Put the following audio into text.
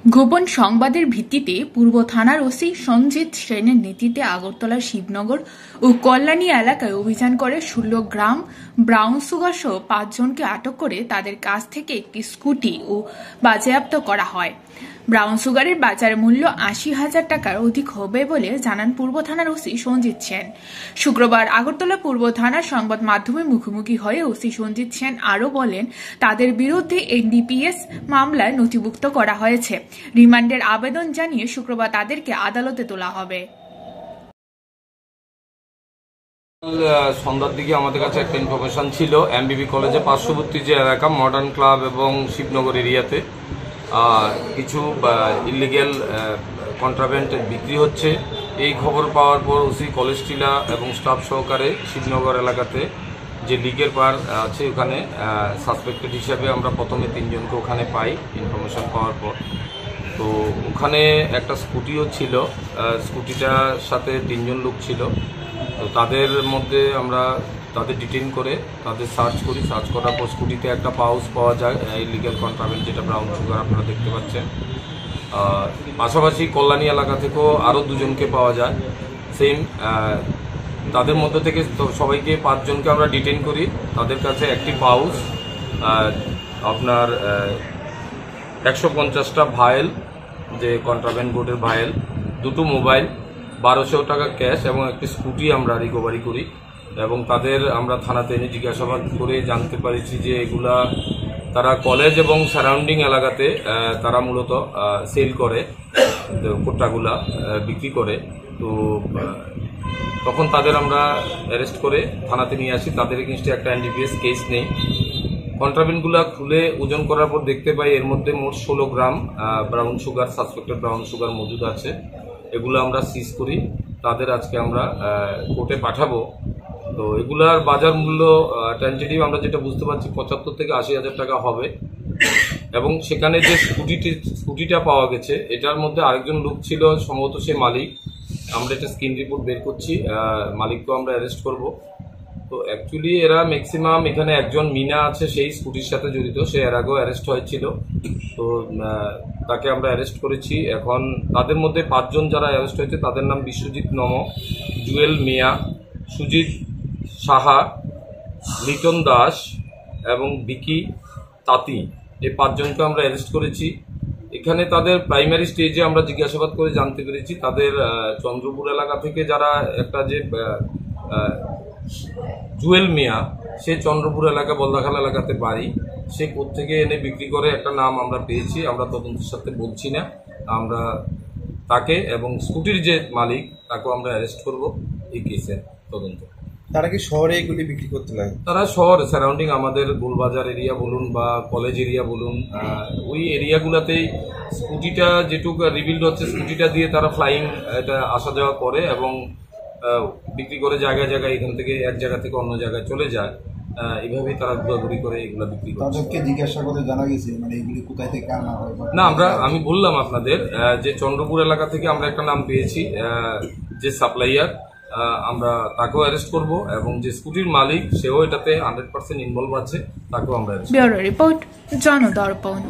গোপন সংবাদের ভিত্তিতে পূর্ব থানার ওসি সঞ্জিত সেনের নেতৃত্বে আগরতলার শিবনগর ও কল্যাণী এলাকায় অভিযান করে ১৬ গ্রাম ব্রাউন সুগার সহ ৫ জনকে আটক করে তাদের কাছ থেকে একটি স্কুটি ও বাজেয়াপ্ত করা হয়। ব্রাউন সুগারের বাজার মূল্য ৮০,০০০ টাকার অধিক হবে বলে জানান পূর্ব থানার ওসি সঞ্জিত সেন। শুক্রবার আগরতলা পূর্ব থানার সংবাদ মাধ্যমের মুখোমুখি হয়ে ওসি সঞ্জিত সেন আরও বলেন, তাদের বিরুদ্ধে এনডিপিএস মামলায় নথিভুক্ত করা হয়েছে। রিমান্ডের আবেদন জানিয়ে শুক্রবার তাদেরকে আদালতে তোলা হবে। সন্ধ্যার দিকে আমাদের কাছে একটা ইনফরমেশন ছিল এমবিবি কলেজে পার্শ্ববর্তী যে এলাকা মডার্ন ক্লাব এবং শিবনগর এরিয়াতে কিছু ইলিগেল কন্ট্রাব্যান্ড বিক্রি হচ্ছে। এই খবর পাওয়ার পর ওসি কলেজ টিলা এবং স্টাফ সহকারে শিবনগর এলাকাতে যে লিগের পার আছে ওখানে সাসপেক্টেড হিসাবে আমরা প্রথমে ৩ জনকে ওখানে পাই ইনফরমেশন পাওয়ার পর। তো ওখানে একটা স্কুটিও ছিল, স্কুটিটার সাথে ৩ জন লোক ছিল। তো তাদের মধ্যে আমরা তাদের ডিটেইন করে তাদের সার্চ করি। সার্চ করার পর স্কুটিতে একটা পাউচ পাওয়া যায় ইলিগাল কন্ট্রাব্যান্ড, যেটা ব্রাউন সুগার আপনারা দেখতে পাচ্ছেন। পাশাপাশি কল্যাণী এলাকা থেকেও আরও ২ জনকে পাওয়া যায় সেম। তাদের মধ্যে থেকে সবাইকে ৫ জনকে আমরা ডিটেইন করি। তাদের কাছে একটি পাউচ, আপনার ১৫০টা ভায়েল, যে কন্ট্রাব্যান্ড বোর্ডের ভায়েল, 2টো মোবাইল, ১২০০ টাকা ক্যাশ এবং একটি স্কুটি আমরা রিকভারি করি। এবং তাদের আমরা থানাতে এনে জিজ্ঞাসাবাদ করে জানতে পারছি যে এগুলা তারা কলেজ এবং সারাউন্ডিং এলাকাতে তারা মূলত সেল করে, কোট্টাগুলা বিক্রি করে। তো তখন তাদের আমরা অ্যারেস্ট করে থানাতে নিয়ে আসি। তাদের এগেইনস্টে একটা এনডিপিএস কেস নেই। কন্ট্রাব্যান্ডগুলো খুলে ওজন করার পর দেখতে পাই এর মধ্যে মোট ১৬ gram brown sugar, suspected brown sugar মজুদ আছে। এগুলো আমরা সিজ করি। তাদের আজকে আমরা কোর্টে পাঠাবো। তো এগুলার বাজার মূল্য টেন্টেটিভ আমরা যেটা বুঝতে পারছি ৭৫ থেকে ৮০,০০০ টাকা হবে। এবং সেখানে যে স্কুটিটা পাওয়া গেছে এটার মধ্যে আরেকজন লোক ছিল, সম্ভবত সে মালিক। আমরা এটা স্ক্রিন রিপোর্ট বের করছি, মালিককেও আমরা অ্যারেস্ট করব। তো অ্যাকচুয়ালি এরা ম্যাক্সিমাম, এখানে একজন মিনা আছে সেই স্কুটির সাথে জড়িত, সে এর আগেও অ্যারেস্ট হয়েছিল। তো তাকে আমরা অ্যারেস্ট করেছি। এখন তাদের মধ্যে ৫ জন যারা অ্যারেস্ট হয়েছে তাদের নাম বিশ্বজিৎ নম, জুয়েল মিয়া, সুজিত সাহা, লিটন দাস এবং বিকি তাঁতি, এই ৫ জনকে আমরা অ্যারেস্ট করেছি। এখানে তাদের প্রাইমারি স্টেজে আমরা জিজ্ঞাসাবাদ করে জানতে পেরেছি তাদের চন্দ্রপুর এলাকা থেকে যারা একটা যে জুয়েল মিয়া, সে চন্দ্রপুর এলাকা বলদাখাল এলাকাতে বাড়ি, সে কোত্থেকে এনে বিক্রি করে একটা নাম আমরা পেয়েছি। আমরা তদন্তের সাথে বলছি না, আমরা তাকে এবং স্কুটির যে মালিক তাকেও আমরা অ্যারেস্ট করব এই কেসের তদন্ত। তারা কি শহরে এগুলি বিক্রি করতে লাগে? তারা শহর সারাউন্ডিং, আমাদের গোলবাজার এরিয়া বলুন বা কলেজ এরিয়া বলুন, ওই এরিয়াগুলোতেই স্কুটিটা যেটুকু রিভিল্ড হচ্ছে, স্কুটিটা দিয়ে তারা ফ্লাইং এটা আসা যাওয়া করে এবং বিক্রি করে জায়গায় জায়গায়, এখান থেকে এক জায়গা থেকে অন্য জায়গায় চলে যায়। এইভাবেই তারা ঘোরাঘুরি করে এগুলো বিক্রি করে। তাদেরকে জিজ্ঞাসা করে জানা গেছে মানে এগুলি কোথায় থেকে আনা হয় না? আমি বললাম আপনাদের যে চন্দ্রপুর এলাকা থেকে আমরা একটা নাম পেয়েছি, যে সাপ্লাইয়ার, আমরা তাকেও অ্যারেস্ট করব এবং যে স্কুটির মালিক সেও এটাতে 100% ইনভলভ আছে, তাকেও আমরা অ্যারেস্ট করব। Bureau report, জনদর্পণ।